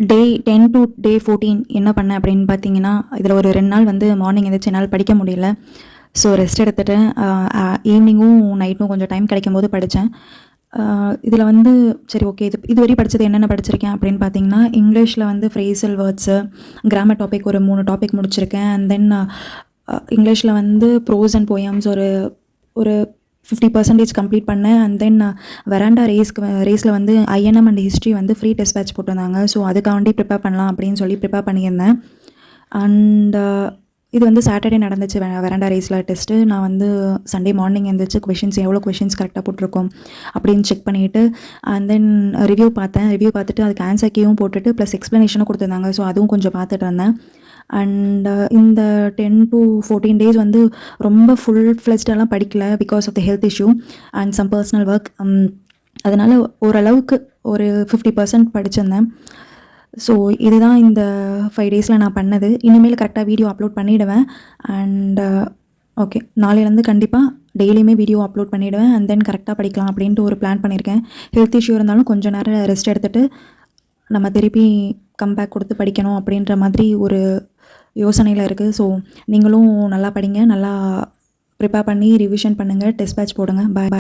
Day 10 to day 14 என்ன பண்ணேன் அப்படின்னு பார்த்தீங்கன்னா, இதில் ஒரு 2 நாள் வந்து மார்னிங் எந்திரிச்சு என்னால் படிக்க முடியல. ஸோ ரெஸ்ட் எடுத்துட்டு ஈவினிங்கும் நைட்டும் கொஞ்சம் டைம் கிடைக்கும்போது படித்தேன். இதில் வந்து சரி ஓகே இதுவரையும் படித்தது என்னென்ன படிச்சிருக்கேன் அப்படின்னு பார்த்தீங்கன்னா, இங்கிலீஷில் வந்து ஃப்ரேசல் வேர்ட்ஸு, கிராமர் டாபிக் ஒரு 3 டாபிக் முடிச்சிருக்கேன். அண்ட் தென் இங்கிலீஷில் வந்து ப்ரோஸ் அண்ட் போயம்ஸ் ஒரு ஒரு 50% கம்ப்ளீட் பண்ணேன். அண்ட் தென் வெராண்டா ரேஸில் வந்து ஐஎன்எம் அண்ட் ஹிஸ்ட்ரி வந்து ஃப்ரீ டெஸ்ட் பேட்ச் போட்டிருந்தாங்க. ஸோ அதுக்காண்டி ப்ரிப்பேர் பண்ணலாம் அப்படின்னு சொல்லி ப்ரிப்பேர் பண்ணியிருந்தேன். அண்ட் இது வந்து சாட்டர்டே நடந்துச்சு வெராண்டா ரேஸில் டெஸ்ட்டு. நான் வந்து சண்டே மார்னிங் எழுந்திரிச்சு எவ்வளோ கொஷின்ஸ் கரெக்டாக போட்டிருக்கோம் அப்படின்னு செக் பண்ணிவிட்டு அண்ட் தென் ரிவ்யூ பார்த்துட்டு அதுக்கு ஆன்சர் கீயும் போட்டுட்டு ப்ளஸ் எக்ஸ்ப்ளனேஷனும் கொடுத்துருந்தாங்க. ஸோ அதுவும் கொஞ்சம் பார்த்துட்டு இருந்தேன். அண்ட் இந்த 10 to 14 டேஸ் வந்து ரொம்ப ஃபுல் ஃப்ளெஜ்டெல்லாம் படிக்கல because of the health issue and some personal work. அதனால் ஓரளவுக்கு ஒரு 50% படிச்சிருந்தேன். ஸோ இதுதான் இந்த 5 டேஸில் நான் பண்ணது. இனிமேல் கரெக்டாக வீடியோ அப்லோட் பண்ணிவிடுவேன். அண்ட் ஓகே, நாளையிலேருந்து கண்டிப்பாக டெய்லியுமே வீடியோ அப்லோட் பண்ணிவிடுவேன். அண்ட் தென் கரெக்டாக படிக்கலாம் அப்படின்ட்டு ஒரு பிளான் பண்ணியிருக்கேன். ஹெல்த் இஷ்யூ இருந்தாலும் கொஞ்சம் நேரம் ரெஸ்ட் எடுத்துகிட்டு நம்ம திருப்பி கம்பேக் கொடுத்து படிக்கணும் அப்படின்ற மாதிரி ஒரு யோசனையில் இருக்குது. ஸோ நீங்களும் நல்லா படிங்க, நல்லா ப்ரிப்பேர் பண்ணி ரிவிஷன் பண்ணுங்கள், டெஸ்ட் பேட்ச் போடுங்க. பாய்.